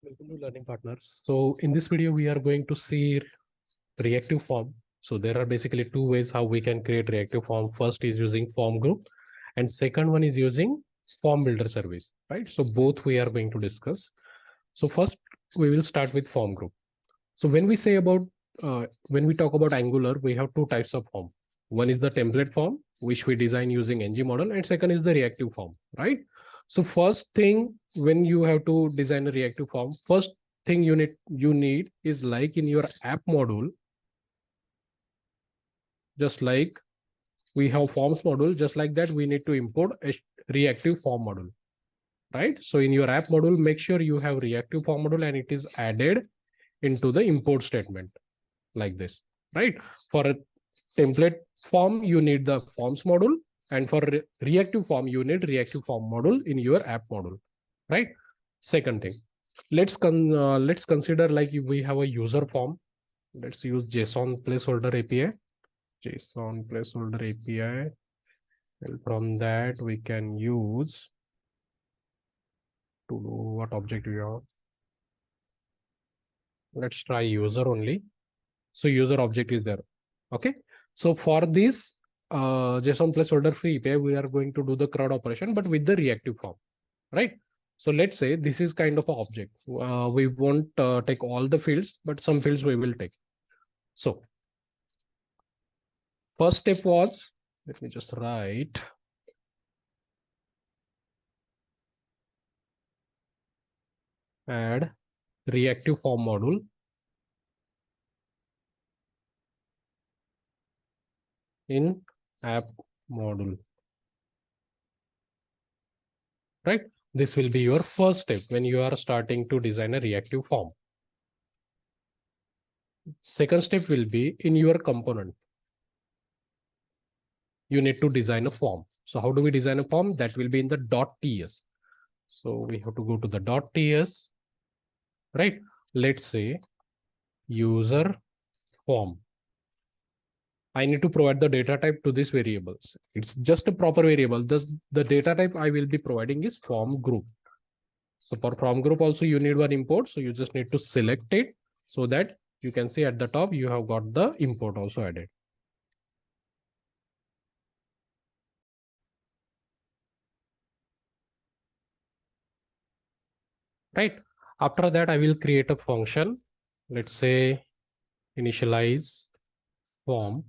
Welcome to Learning Partners. So in this video, we are going to see reactive form. So there are basically two ways how we can create reactive form. First is using FormGroup, and second one is using FormBuilder service, right? So both we are going to discuss. So first we will start with FormGroup. So when we say about, when we talk about Angular, we have two types of form. One is the template form, which we design using ng model, and second is the reactive form, right? So first thing, when you have to design a reactive form, first thing you need is like in your app module, just like we have forms module, just like that we need to import a reactive form module, right? So in your app module, make sure you have reactive form module and it is added into the import statement like this, right? For a template form, you need the forms module, and for reactive form, you need reactive form module in your app module, right? Second thing, let's consider like if we have a user form. Let's use JSON placeholder API. JSON placeholder API. And from that, we can use to do what object we have. Let's try user only. So user object is there. Okay. So for this JSON placeholder free API, we are going to do the CRUD operation, but with the reactive form, right? So let's say this is kind of an object. We won't take all the fields, but some fields we will take. So first step was, let me just write. Add reactive form module in app module, right? This will be your first step when you are starting to design a reactive form. Second step will be in your component. You need to design a form. So how do we design a form? That will be in the .ts. So we have to go to the .ts, right? Let's say user form. I need to provide the data type to these variables. It's just a proper variable. The data type I will be providing is form group. So for form group also you need one import. So you just need to select it so that you can see at the top you have got the import also added. Right. After that, I will create a function. Let's say initialize form,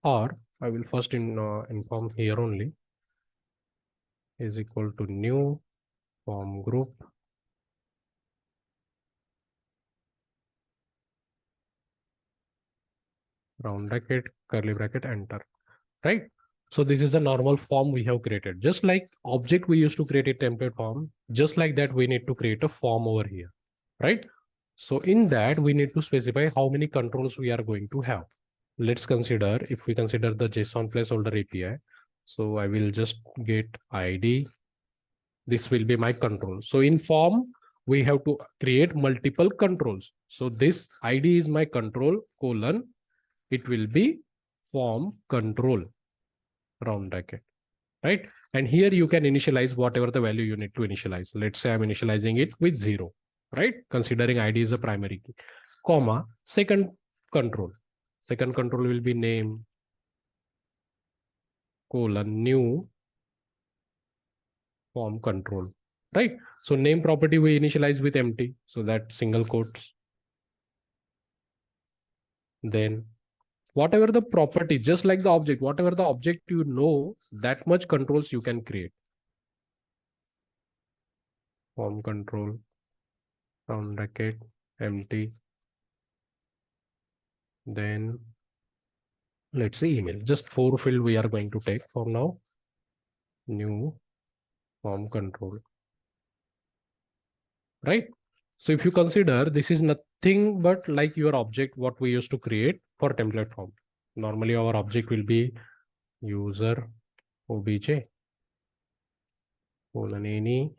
or I will first inform here only is equal to new form group round bracket, curly bracket, enter, right? So this is the normal form we have created. Just like object we used to create a template form, just like that we need to create a form over here, right? So in that we need to specify how many controls we are going to have. Let's consider, if we consider the JSON placeholder API, so I will just get ID. This will be my control. So in form, we have to create multiple controls. So this ID is my control colon. It will be form control round bracket, right? And here you can initialize whatever the value you need to initialize. Let's say I'm initializing it with 0, right? Considering ID is a primary key, comma, second control. Second control will be name colon new form control, right? So name property we initialize with empty, so that single quotes. Then whatever the property, just like the object, whatever the object you know, that much controls you can create. Form control, round bracket, empty. Then let's say email, just 4 field we are going to take for now. New form control, right? So if you consider, this is nothing but like your object, what we used to create for template form. Normally our object will be user obj colon any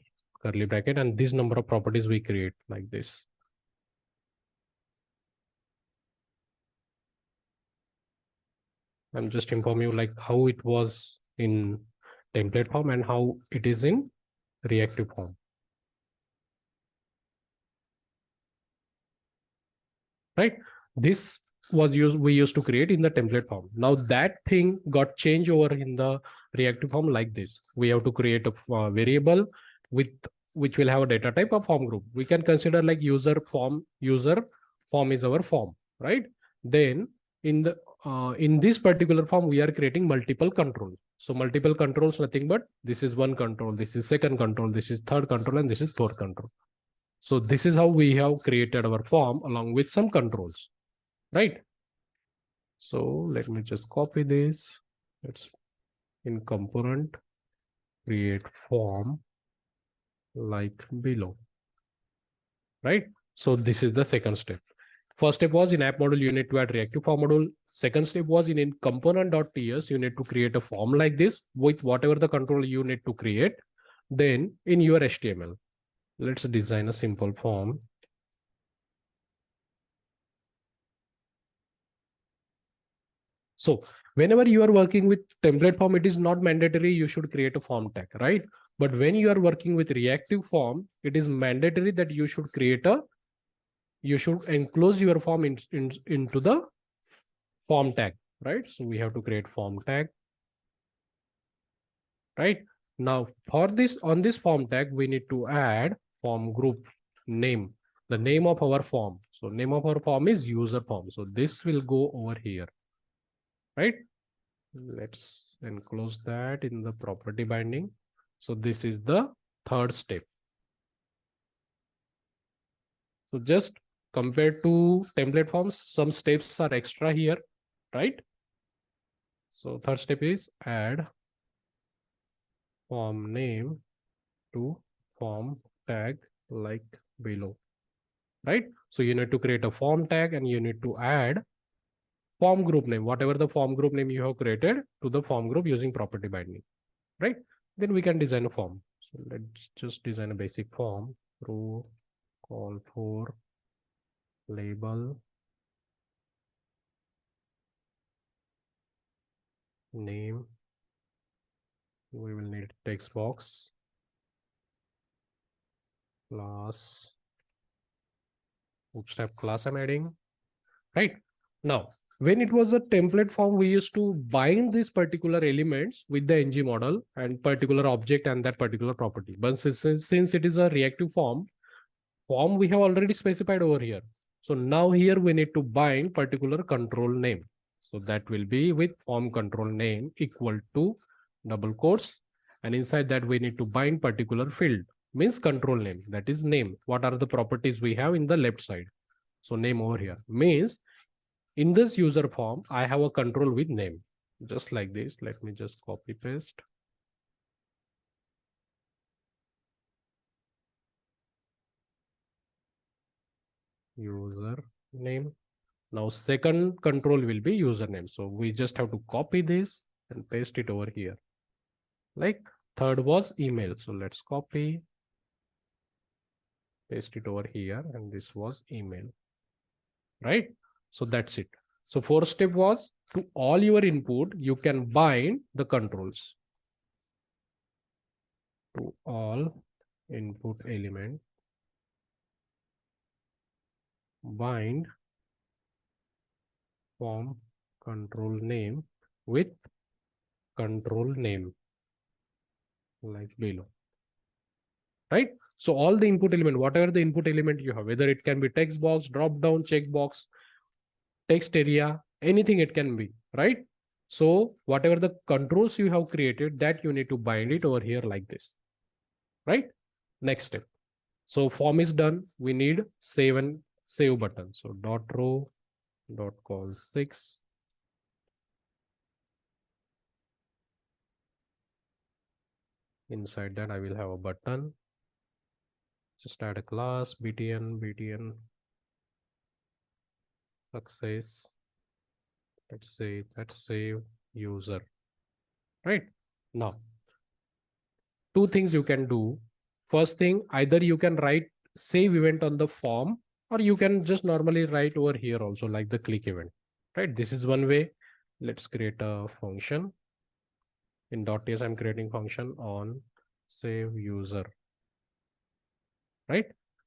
curly bracket, and this number of properties we create like this. I'm just informing you like how it was in template form and how it is in reactive form. right? This was we used to create in the template form. Now that thing got changed over in the reactive form like this. We have to create a variable with which will have a data type of form group. We can consider like user form is our form, right? Then in this particular form, we are creating multiple controls. So multiple controls, nothing but this is one control, this is second control, this is third control, and this is fourth control. So this is how we have created our form along with some controls, right? So let me just copy this. Let's in component create form like below, right? So this is the second step. First step was in app module, you need to add reactive form module. Second step was in component.ts, you need to create a form like this with whatever the control you need to create. Then in your HTML, let's design a simple form. So whenever you are working with template form, it is not mandatory you should create a form tag, right? But when you are working with reactive form, it is mandatory that you should enclose your form into the form tag, right? So we have to create form tag, right? Now for this, on this form tag, we need to add form group name, the name of our form. So name of our form is user form. So this will go over here, right? Let's enclose that in the property binding. So this is the third step. So just compared to template forms, some steps are extra here, right? So third step is add form name to form tag like below, right? So you need to create a form tag and you need to add form group name, whatever the form group name you have created to the form group using property binding, right? Then we can design a form. So let's just design a basic form through call for label name. We will need text box class bootstrap class I'm adding, right? Now, when it was a template form, we used to bind these particular elements with the ng model and particular object and that particular property. But since it is a reactive form we have already specified over here. So now here we need to bind particular control name. So that will be with form control name equal to double quotes. And inside that we need to bind particular field, means control name, that is name. What are the properties we have in the left side? So name over here means in this user form, I have a control with name. Just like this, let me just copy paste. User name. Now second control will be username. So we just have to copy this and paste it over here. Like third was email. So let's copy, paste it over here, and this was email, right? So that's it. So fourth step was to all your input, you can bind the controls to all input element, bind form control name with control name like below, right? So all the input element, whatever the input element you have, whether it can be text box, drop down, check box, text area, anything it can be, right? So whatever the controls you have created, that you need to bind it over here like this, right? Next step. So form is done. We need save and save button. So dot row dot call 6. Inside that I will have a button. Just add a class btn success. Let's say that's save user, right? Now two things you can do. First thing, either you can write save event on the form, or you can just normally write over here also like the click event, right? This is one way. Let's create a function. In .ts, I'm creating function on save user, right?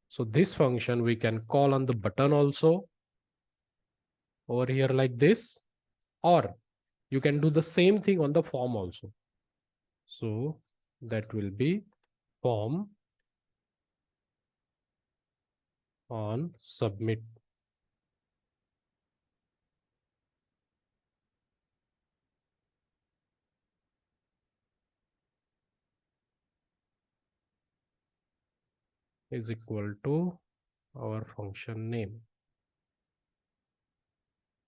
So this function we can call on the button also, over here like this, or you can do the same thing on the form also. So that will be form on submit. Is equal to our function name,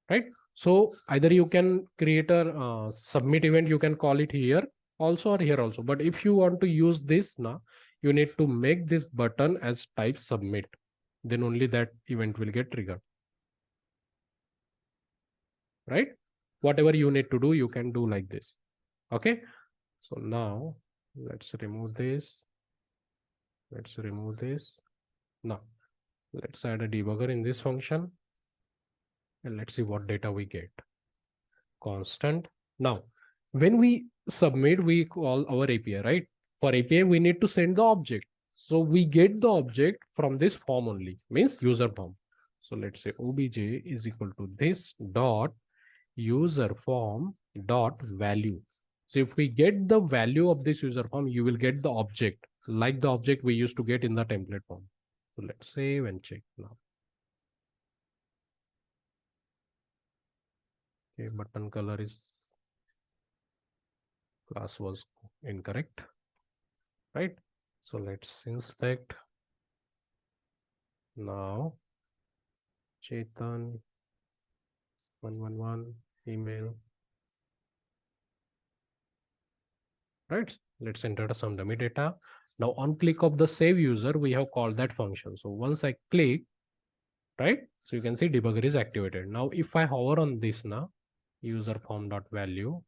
right? So either you can create a submit event, you can call it here also or here also. But if you want to use this now, you need to make this button as type submit. Then only that event will get triggered, right? Whatever you need to do, you can do like this. Okay. So now let's remove this. Let's remove this. Now let's add a debugger in this function and let's see what data we get. Constant. Now, when we submit, we call our API, right? For API, we need to send the object. So we get the object from this form only, means user form. So let's say obj is equal to this dot user form dot value. So if we get the value of this user form, you will get the object like the object we used to get in the template form. So let's save and check now. Okay, button color is class was incorrect, right? So let's inspect now. Chetan 111 email, right? Let's enter some dummy data. Now on click of the save user, we have called that function. So once I click, right? So you can see debugger is activated. Now if I hover on this now, user form dot value,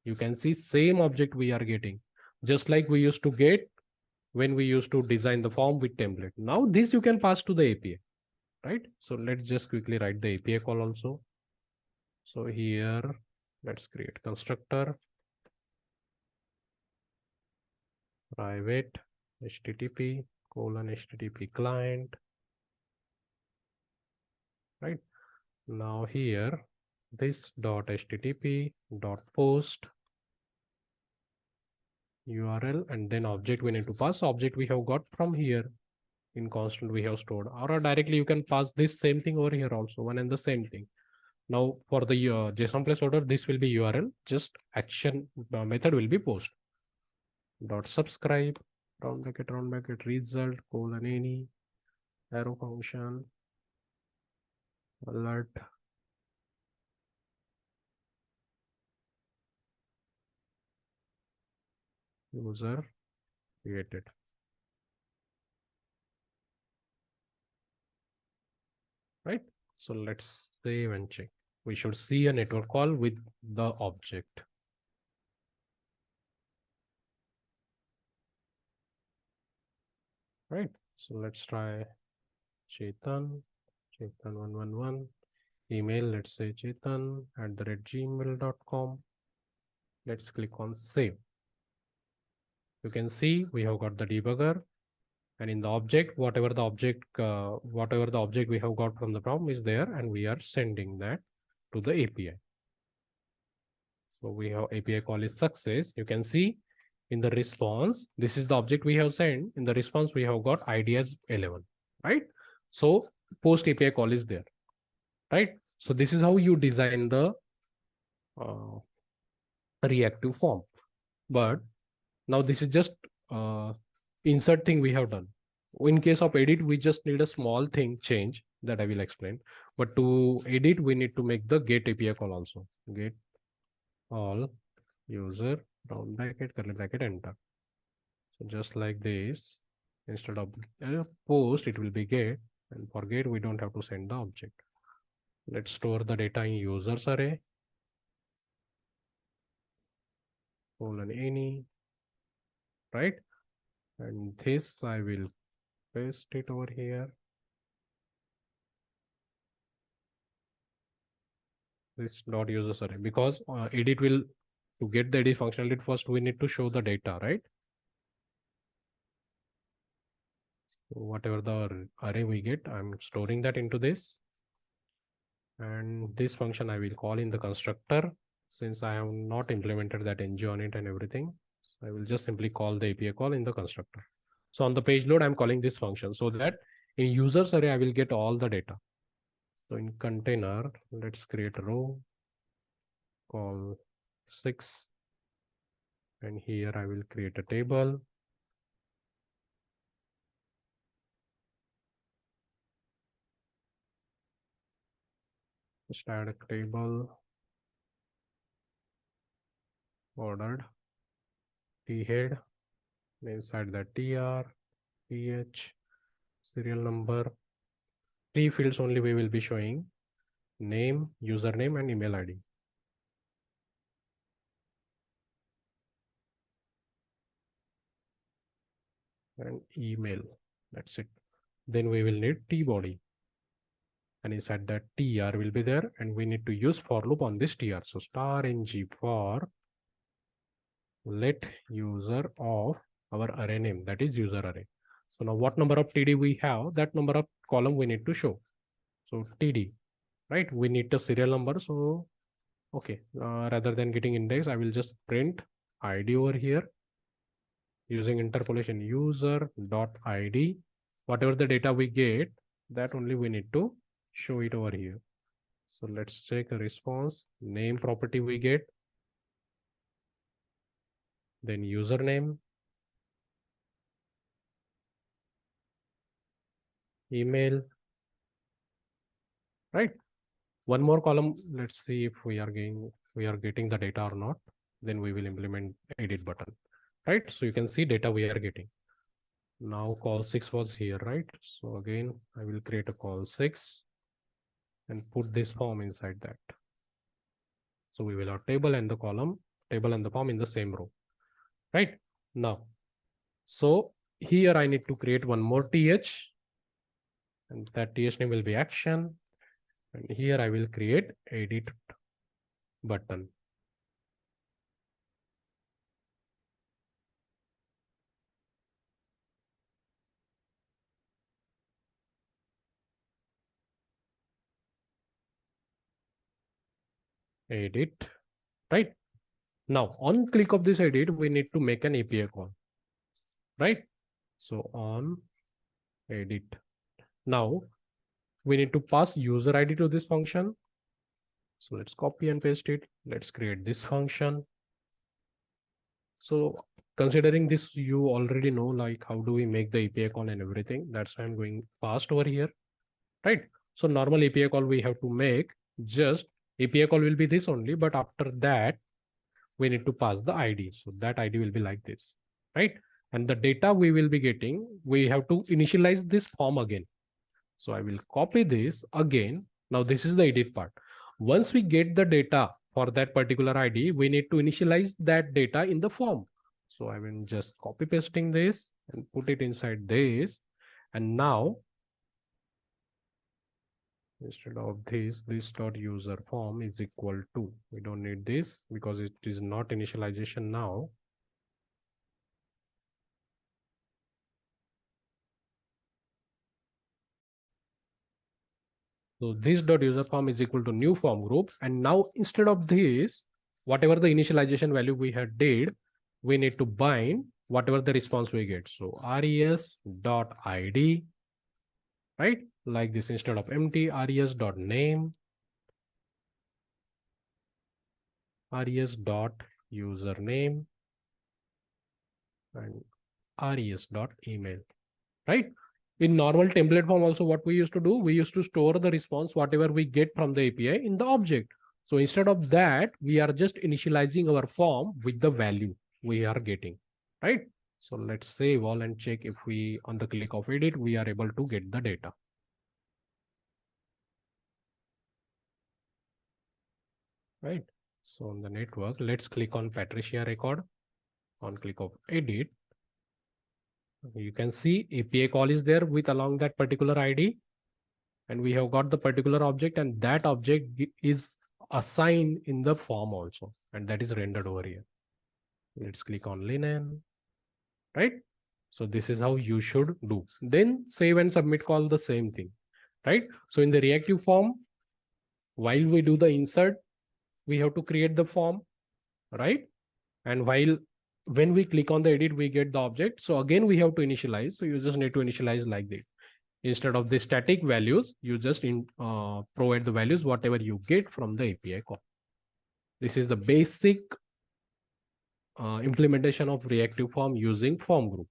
you can see same object we are getting, just like we used to get when we used to design the form with template. Now this you can pass to the API, right? So let's just quickly write the API call also. So here, let's create constructor, private HTTP colon HTTP client, right? Now here, this dot HTTP dot post URL, and then object we need to pass. Object we have got from here in constant we have stored, or directly you can pass this same thing over here also, one and the same thing. Now for the JSON placeholder, this will be URL, just action method will be post dot subscribe round bracket result colon any arrow function alert user created, right? So let's save and check. We should see a network call with the object, right? So let's try Chetan 111 email. Let's say chetan@gmail.com. Let's click on save. You can see we have got the debugger, and in the object, whatever the object we have got from the prompt is there, and we are sending that to the API. So we have API call is success. You can see in the response, this is the object we have sent. In the response, we have got ID as 11, right? So post API call is there, right? So this is how you design the uh, reactive form. But now this is just insert thing we have done. In case of edit, we just need a small thing change that I will explain. But to edit, we need to make the get API call also. Get all user round bracket curly bracket enter. So just like this, instead of post, it will be get, and for get we don't have to send the object. Let's store the data in users array colon any, right? And this I will paste it over here. This dot users array, because edit will, to get the edit functionality, first we need to show the data, right? So whatever the array we get, I'm storing that into this. And this function I will call in the constructor, since I have not implemented that ng on it and everything. So I will just simply call the API call in the constructor. So on the page load, I'm calling this function so that in users array, I will get all the data. So in container, let's create a row, call 6. And here I will create a table. Just add a table ordered t head, inside that tr, th, serial number. 3 fields only we will be showing: name, username, and email ID. And email, that's it. Then we will need t body, and inside that tr will be there, and we need to use for loop on this tr. So star ng for let user of our array name, that is user array. So now what number of td we have, that number of column we need to show. So td, right? We need the serial number. So okay, rather than getting index, I will just print id over here using interpolation user dot id. Whatever the data we get, that only we need to show it over here. So let's check a response. Name property we get, then username, email, right? One more column. Let's see if we are getting the data or not. Then we will implement edit button, right? So you can see data we are getting. Now call 6 was here, right? So again, I will create a call 6 and put this form inside that. So we will have table and the column, table and the form in the same row, right? Now, so here I need to create one more th, and that th name will be action. And here I will create edit button. Edit, right? Now on click of this edit, we need to make an API call, right? So on edit. Now we need to pass user ID to this function. So let's copy and paste it. Let's create this function. So considering this, you already know like how do we make the API call and everything. That's why I'm going fast over here, right? So normal API call we have to make, just API call will be this only, but after that we need to pass the ID. So that ID will be like this, right? And the data we will be getting, we have to initialize this form again. So I will copy this again. Now this is the edit part. Once we get the data for that particular ID, we need to initialize that data in the form. So I will just copy pasting this and put it inside this. And now instead of this dot user form is equal to, we don't need this because it is not initialization now. So this dot user form is equal to new form group. And now instead of this, whatever the initialization value we had did, we need to bind whatever the response we get. So res dot id, right? Like this, instead of empty, res dot name, res dot username, and res dot email, right? In normal template form also, what we used to do, we used to store the response, whatever we get from the API, in the object. So instead of that, we are just initializing our form with the value we are getting, right? So let's save all and check if we, on the click of edit, we are able to get the data. Right? So on the network, let's click on Patricia record. On click of edit, you can see API call is there with along that particular ID. And we have got the particular object, and that object is assigned in the form also, and that is rendered over here. Let's click on linen, right? So this is how you should do. Then save and submit call the same thing, right? So in the reactive form, while we do the insert, we have to create the form, right? And when we click on the edit, we get the object. So again, we have to initialize. So you just need to initialize like this. Instead of the static values, you just provide the values, whatever you get from the API call. This is the basic implementation of reactive form using FormGroup,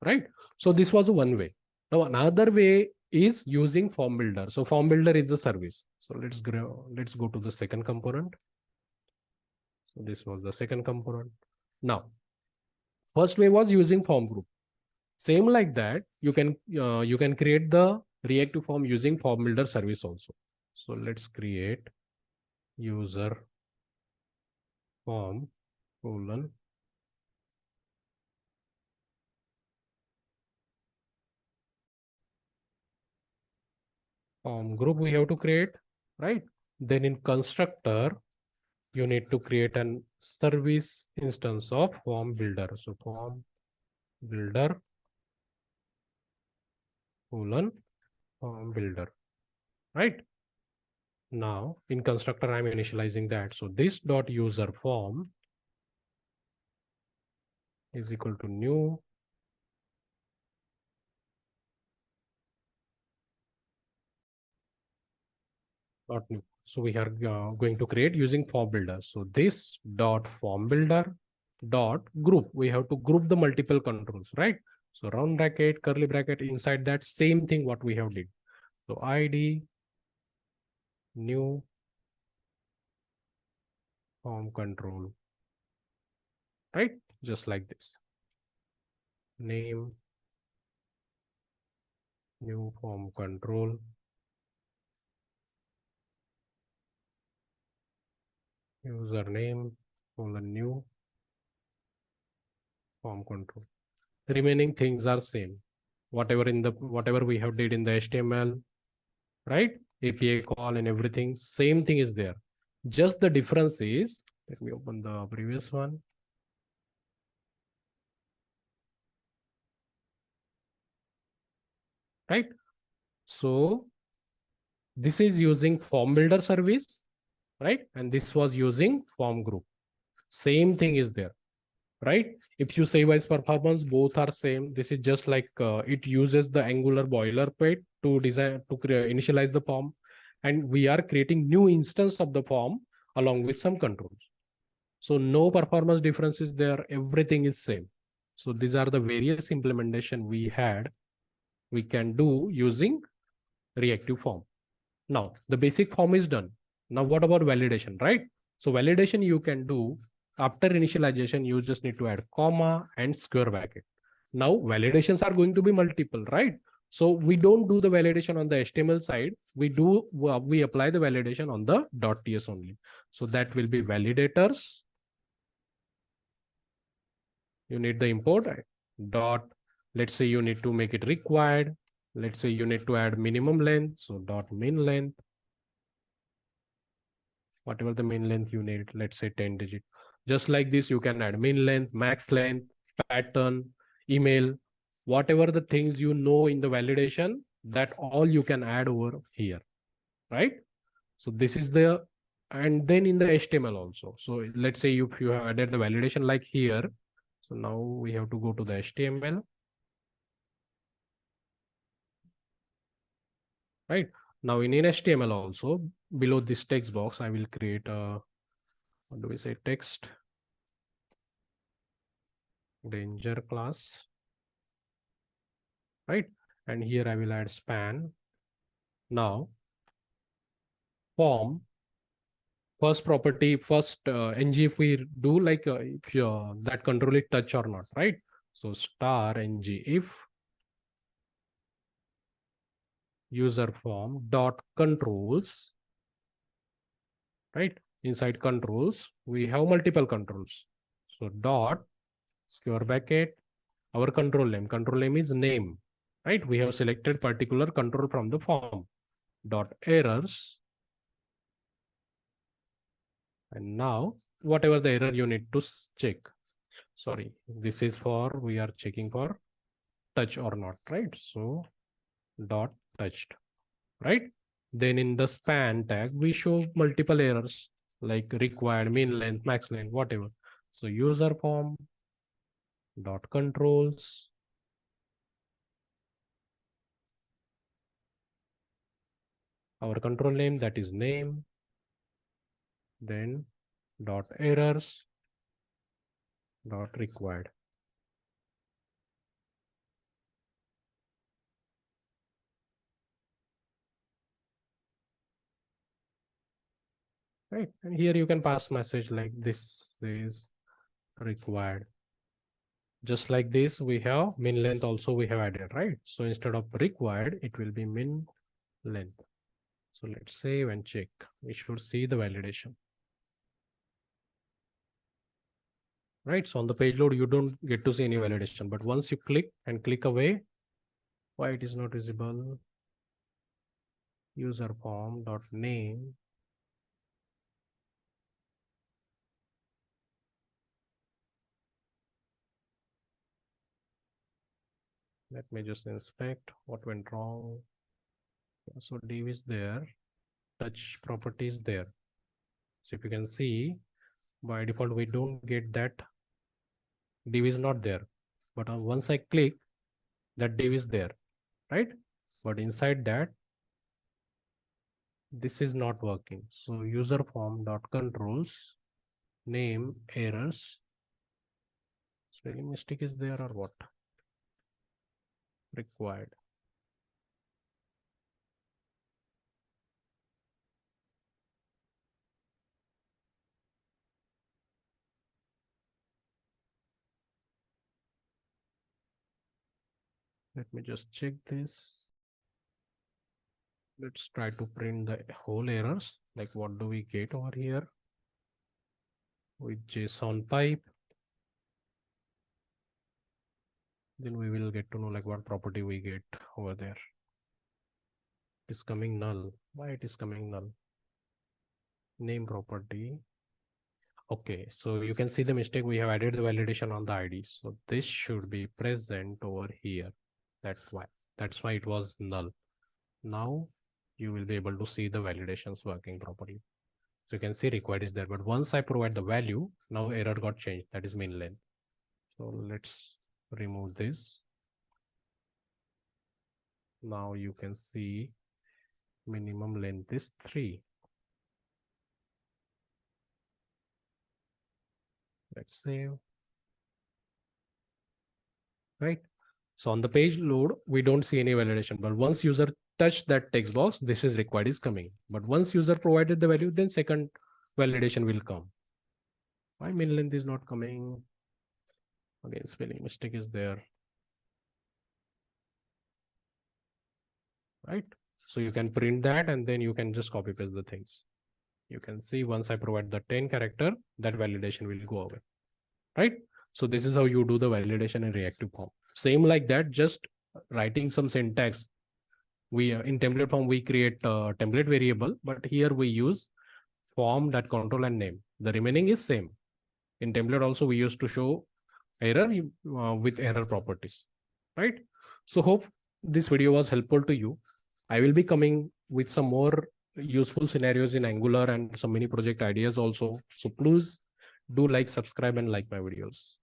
right? So this was one way. Now another way is using FormBuilder. So FormBuilder is a service. So let's go to the second component. So this was the second component. Now, first way was using FormGroup. Same like that, you can create the reactive form using FormBuilder service also. So let's create user form colon form group we have to create, right? Then in constructor, you need to create an service instance of form builder. So form builder colon form builder, right? Now in constructor, I'm initializing that. So this dot user form is equal to new dot new. So we are going to create using form builder. So this dot form builder dot group, we have to group the multiple controls, right? So round bracket, curly bracket, inside that same thing what we have did. So ID new form control, right? Just like this. Name new form control. Username colon new form control. Remaining things are same. Whatever we have did in the HTML, right? API call and everything, same thing is there. Just the difference is, let me open the previous one. Right? So this is using form builder service, right? And this was using form group. Same thing is there, right? If you say wise performance, both are same. This is just like it uses the Angular boilerplate to initialize the form, and we are creating new instance of the form along with some controls. So no performance differences there. Everything is same. So these are the various implementation we can do using reactive form. Now the basic form is done. Now what about validation, right? So validation you can do after initialization. You just need to add comma and square bracket. Now validations are going to be multiple, right? So we don't do the validation on the HTML side. We apply the validation on the .ts only. So that will be validators. You need the import dot, let's say you need to make it required. Let's say you need to add minimum length. So dot min length, whatever the min length you need, let's say 10 digit. Just like this, you can add min length, max length, pattern, email, whatever the things you know in the validation, that all you can add over here, right? So this is the, and then in the HTML also. So let's say if you have added the validation like here. So now we have to go to the HTML. Right now in HTML also, below this text box, I will create a, what do we say, text danger class, right? And here I will add span. Now form first property, first ng, if we do like if that control is touch or not, right? So star ng if user form dot controls, right? Inside controls, we have multiple controls. So dot square bracket, our control name is name, right? We have selected particular control from the form dot errors. And now whatever the error you need to check. Sorry, this is for, we are checking for touch or not, right? So dot touched, right? Then in the span tag, we show multiple errors like required, min length, max length, whatever. So user form dot controls, our control name, that is name, then dot errors dot required. Right, and here you can pass message like this is required. Just like this, we have min length also we have added, right? So instead of required, it will be min length. So let's save and check. We should see the validation. Right, so on the page load, you don't get to see any validation, but once you click and click away, why it is not visible? User form dot name. Let me just inspect what went wrong. So div is there, touch property is there. So if you can see, by default, we don't get that div is not there. But once I click, that div is there, right? But inside that, this is not working. So user form dot controls, name errors. Spelling mistake is there or what? Required. Let me just check this. Let's try to print the whole errors. Like what do we get over here? With JSON pipe. Then we will get to know like what property we get over there. It's coming null. Why it is coming null? Name property. Okay, so you can see the mistake. We have added the validation on the ID. So this should be present over here. That's why it was null. Now you will be able to see the validations working properly. So you can see required is there, but once I provide the value, now error got changed. That is min length. So let's remove this. Now you can see minimum length is 3. Let's save. Right. So on the page load, we don't see any validation, but once user touch that text box, this is required is coming. But once user provided the value, then second validation will come. Why min length is not coming? Again, spelling mistake is there. Right. So you can print that and then you can just copy paste the things. You can see once I provide the 10 character, that validation will go away. Right. So this is how you do the validation in reactive form. Same like that, just writing some syntax. We in template form, we create a template variable, but here we use form that control and name. The remaining is same. In template also, we used to show error with error properties, right? So hope this video was helpful to you. I will be coming with some more useful scenarios in Angular and some mini project ideas also. So please do like, subscribe, and like my videos.